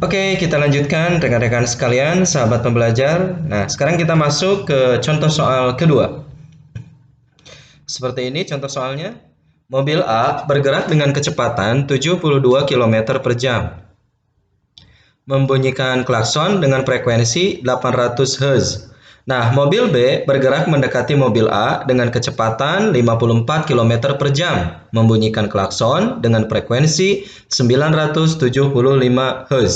Oke, kita lanjutkan rekan-rekan sekalian, sahabat pembelajar. Nah, sekarang kita masuk ke contoh soal kedua. Seperti ini contoh soalnya. Mobil A bergerak dengan kecepatan 72 km per jam. Membunyikan klakson dengan frekuensi 800 Hz. Nah, mobil B bergerak mendekati mobil A dengan kecepatan 54 km per jam, membunyikan klakson dengan frekuensi 975 Hz.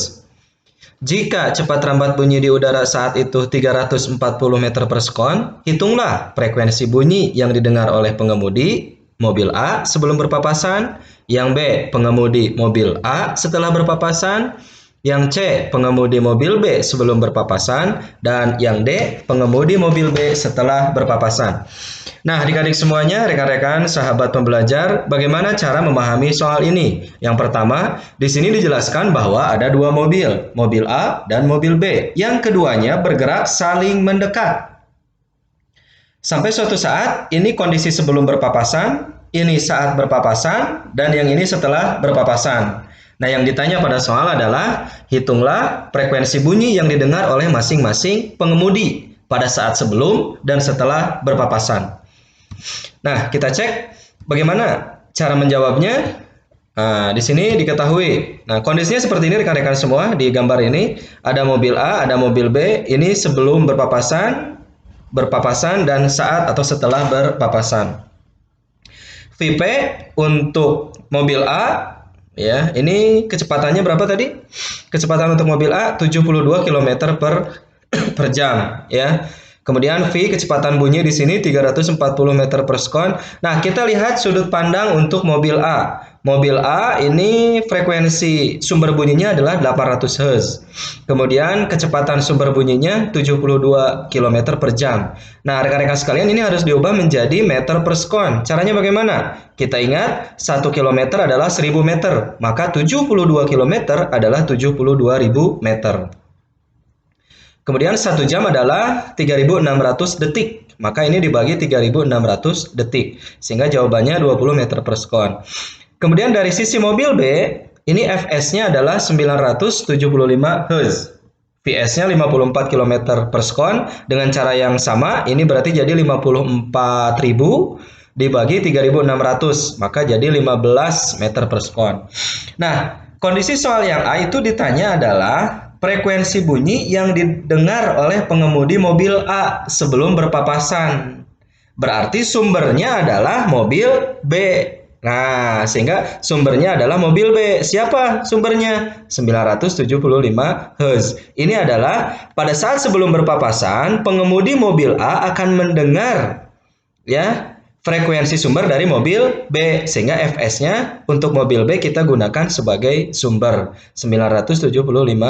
Jika cepat rambat bunyi di udara saat itu 340 meter per sekon, hitunglah frekuensi bunyi yang didengar oleh pengemudi mobil A sebelum berpapasan, yang B pengemudi mobil A setelah berpapasan, yang C pengemudi mobil B sebelum berpapasan, dan yang D pengemudi mobil B setelah berpapasan. Nah, adik-adik semuanya, rekan-rekan, sahabat pembelajar, bagaimana cara memahami soal ini? Yang pertama, di sini dijelaskan bahwa ada dua mobil, mobil A dan mobil B. Yang keduanya bergerak saling mendekat. Sampai suatu saat, ini kondisi sebelum berpapasan, ini saat berpapasan, dan yang ini setelah berpapasan. Nah, yang ditanya pada soal adalah, hitunglah frekuensi bunyi yang didengar oleh masing-masing pengemudi pada saat sebelum dan setelah berpapasan. Nah, kita cek bagaimana cara menjawabnya. Nah, di sini diketahui. Nah, kondisinya seperti ini rekan-rekan semua. Di gambar ini ada mobil A, ada mobil B. Ini sebelum berpapasan, dan saat atau setelah berpapasan. VP untuk mobil A, ya, ini kecepatannya berapa tadi? Kecepatan untuk mobil A 72 km per jam, ya. Kemudian V kecepatan bunyi di sini 340 meter per sekon. Nah, kita lihat sudut pandang untuk mobil A. Mobil A ini frekuensi sumber bunyinya adalah 800 Hz. Kemudian kecepatan sumber bunyinya 72 km per jam. Nah, rekan-rekan sekalian, ini harus diubah menjadi meter per sekon. Caranya bagaimana? Kita ingat 1 km adalah 1000 meter. Maka 72 km adalah 72.000 meter. Kemudian 1 jam adalah 3.600 detik. Maka ini dibagi 3.600 detik. Sehingga jawabannya 20 meter per sekon. Kemudian dari sisi mobil B, ini Fs-nya adalah 975 Hz. Vs-nya 54 km per sekon. Dengan cara yang sama, ini berarti jadi 54.000 dibagi 3.600. Maka jadi 15 meter per sekon. Nah, kondisi soal yang A itu ditanya adalah frekuensi bunyi yang didengar oleh pengemudi mobil A sebelum berpapasan. Berarti sumbernya adalah mobil B. Nah, sehingga sumbernya adalah mobil B. Siapa sumbernya? 975 Hz. Ini adalah pada saat sebelum berpapasan, pengemudi mobil A akan mendengar, ya, frekuensi sumber dari mobil B, sehingga Fs-nya untuk mobil B kita gunakan sebagai sumber 975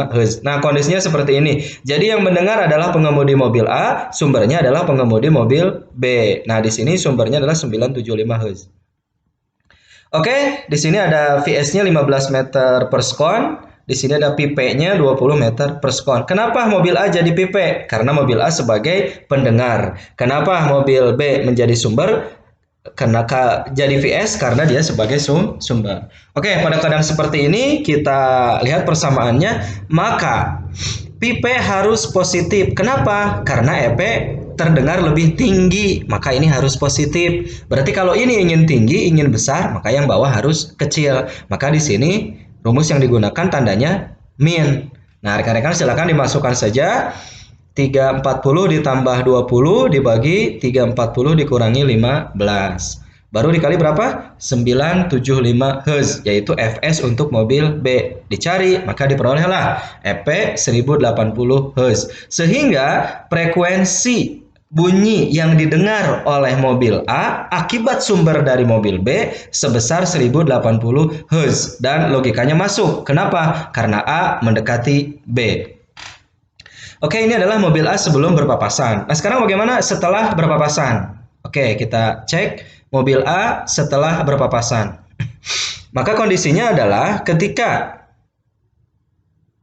Hz. Nah, kondisinya seperti ini. Jadi yang mendengar adalah pengemudi mobil A, sumbernya adalah pengemudi mobil B. Nah, di sini sumbernya adalah 975 Hz. Oke, di sini ada Vs-nya 15 meter per sekon. Di sini ada pipe-nya 20 meter per sekon. Kenapa mobil A jadi pipe? Karena mobil A sebagai pendengar. Kenapa mobil B menjadi sumber? Karena jadi Vs karena dia sebagai sumber. Oke, pada keadaan seperti ini kita lihat persamaannya. Maka pipe harus positif. Kenapa? Karena EP terdengar lebih tinggi, maka ini harus positif. Berarti kalau ini ingin tinggi, ingin besar, maka yang bawah harus kecil. Maka di sini rumus yang digunakan tandanya min. Nah, rekan-rekan silakan dimasukkan saja. 340 ditambah 20 dibagi 340 dikurangi 15. Baru dikali berapa? 975 Hz, yaitu Fs untuk mobil B. Dicari, maka diperolehlah EP 1080 Hz. Sehingga frekuensi bunyi yang didengar oleh mobil A akibat sumber dari mobil B sebesar 1080 Hz. Dan logikanya masuk. Kenapa? Karena A mendekati B. Oke, ini adalah mobil A sebelum berpapasan. Nah, sekarang bagaimana setelah berpapasan? Oke, kita cek mobil A setelah berpapasan. Maka kondisinya adalah ketika...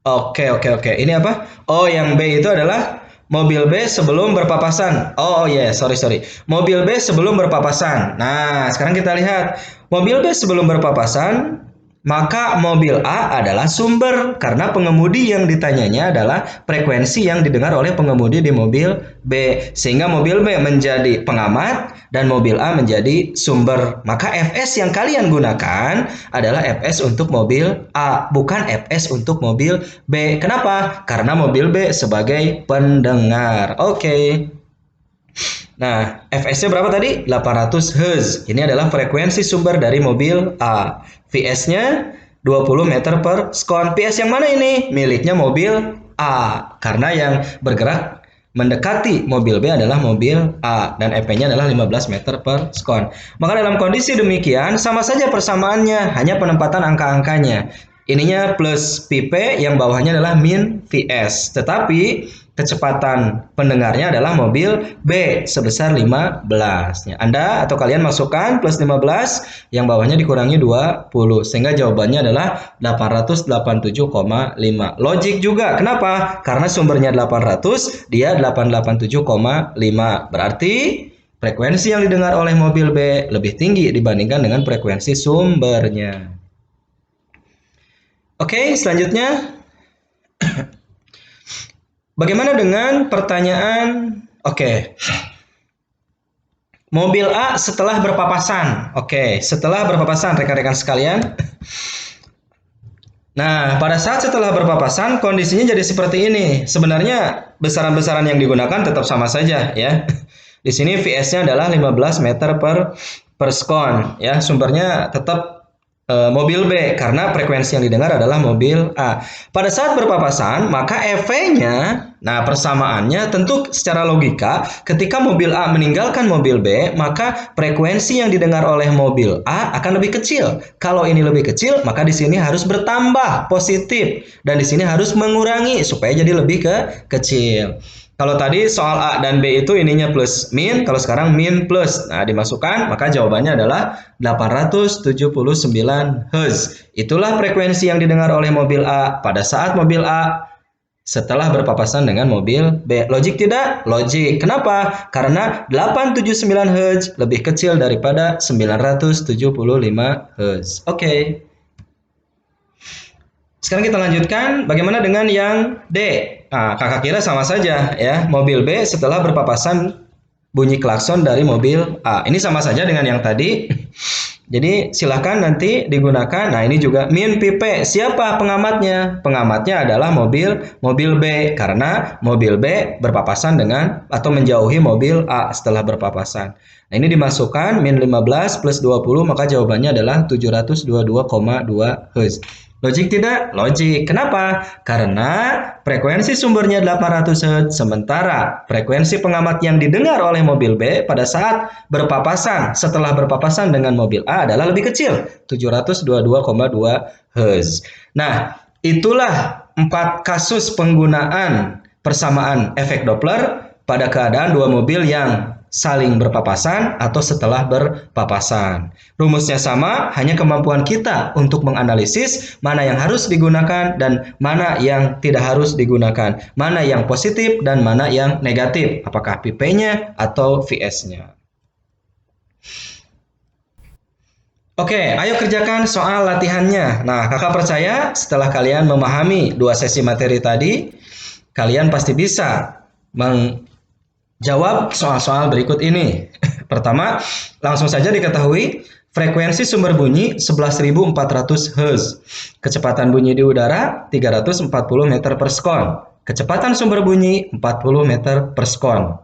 Oke. Ini apa? Oh, yang B itu adalah mobil B sebelum berpapasan. Oh yeah, sorry. Mobil B sebelum berpapasan. Nah, sekarang kita lihat. Mobil B sebelum berpapasan maka mobil A adalah sumber karena pengemudi yang ditanyanya adalah frekuensi yang didengar oleh pengemudi di mobil B. Sehingga mobil B menjadi pengamat dan mobil A menjadi sumber. Maka Fs yang kalian gunakan adalah Fs untuk mobil A, bukan Fs untuk mobil B. Kenapa? Karena mobil B sebagai pendengar. Oke. Nah, Fs-nya berapa tadi? 800 Hz. Ini adalah frekuensi sumber dari mobil A. Vs-nya 20 meter per sekon. Ps yang mana ini? Miliknya mobil A. Karena yang bergerak mendekati mobil B adalah mobil A. Dan Fp-nya adalah 15 meter per sekon. Maka dalam kondisi demikian, sama saja persamaannya. Hanya penempatan angka-angkanya. Ininya plus Pp, yang bawahnya adalah min Vs. Tetapi kecepatan pendengarnya adalah mobil B sebesar 15. Anda atau kalian masukkan plus 15, yang bawahnya dikurangi 20. Sehingga jawabannya adalah 887,5. Logik juga. Kenapa? Karena sumbernya 800, dia 887,5. Berarti frekuensi yang didengar oleh mobil B lebih tinggi dibandingkan dengan frekuensi sumbernya. Oke, selanjutnya. Bagaimana dengan pertanyaan, mobil A setelah berpapasan. Setelah berpapasan rekan-rekan sekalian. Nah, pada saat setelah berpapasan, kondisinya jadi seperti ini. Sebenarnya besaran-besaran yang digunakan tetap sama saja ya. Di sini Vs-nya adalah 15 meter per sekon ya. Sumbernya tetap mobil B karena frekuensi yang didengar adalah mobil A. Pada saat berpapasan, maka EV-nya, nah persamaannya tentu secara logika, ketika mobil A meninggalkan mobil B, maka frekuensi yang didengar oleh mobil A akan lebih kecil. Kalau ini lebih kecil, maka di sini harus bertambah positif dan di sini harus mengurangi supaya jadi lebih kecil. Kalau tadi soal A dan B itu ininya plus min, kalau sekarang min plus. Nah, dimasukkan, maka jawabannya adalah 879 Hz. Itulah frekuensi yang didengar oleh mobil A pada saat mobil A setelah berpapasan dengan mobil B. Logik tidak? Logik. Kenapa? Karena 879 Hz lebih kecil daripada 975 Hz. Oke. Sekarang kita lanjutkan, bagaimana dengan yang D? Nah, kakak kira sama saja ya, mobil B setelah berpapasan bunyi klakson dari mobil A. Ini sama saja dengan yang tadi. Jadi silahkan nanti digunakan. Nah, ini juga min Pp. Siapa pengamatnya? Pengamatnya adalah mobil B karena mobil B berpapasan dengan atau menjauhi mobil A setelah berpapasan. Nah, ini dimasukkan min 15 plus 20, maka jawabannya adalah 722,2 Hz. Logik tidak? Logik. Kenapa? Karena frekuensi sumbernya 800 Hz, sementara frekuensi pengamat yang didengar oleh mobil B pada saat berpapasan, setelah berpapasan dengan mobil A adalah lebih kecil, 722,2 Hz. Nah, itulah 4 kasus penggunaan persamaan efek Doppler pada keadaan dua mobil yang saling berpapasan atau setelah berpapasan. Rumusnya sama, hanya kemampuan kita untuk menganalisis mana yang harus digunakan dan mana yang tidak harus digunakan. Mana yang positif dan mana yang negatif. Apakah Pp-nya atau Vs-nya. Oke, ayo kerjakan soal latihannya. Nah, kakak percaya setelah kalian memahami 2 sesi materi tadi, kalian pasti bisa jawab soal-soal berikut ini. Pertama, langsung saja diketahui frekuensi sumber bunyi 11.400 Hz. Kecepatan bunyi di udara 340 meter per sekon. Kecepatan sumber bunyi 40 meter per sekon.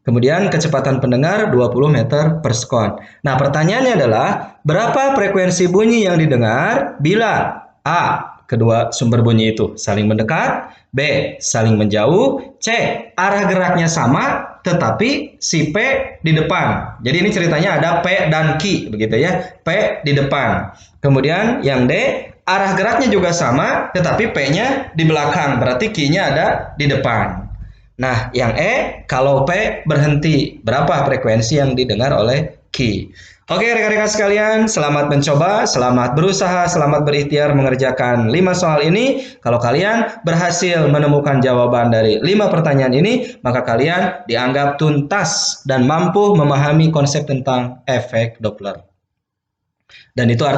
Kemudian kecepatan pendengar 20 meter per sekon. Nah, pertanyaannya adalah berapa frekuensi bunyi yang didengar bila A. Kedua sumber bunyi itu saling mendekat, B. Saling menjauh, C. Arah geraknya sama, tetapi si P di depan. Jadi ini ceritanya ada P dan Q, begitu ya. P di depan. Kemudian yang D, arah geraknya juga sama, tetapi P-nya di belakang. Berarti Q-nya ada di depan. Nah, yang E, kalau P berhenti, berapa frekuensi yang didengar oleh Q? Oke, rekan-rekan sekalian, selamat mencoba, selamat berusaha, selamat berikhtiar mengerjakan 5 soal ini. Kalau kalian berhasil menemukan jawaban dari 5 pertanyaan ini, maka kalian dianggap tuntas dan mampu memahami konsep tentang efek Doppler. Dan itu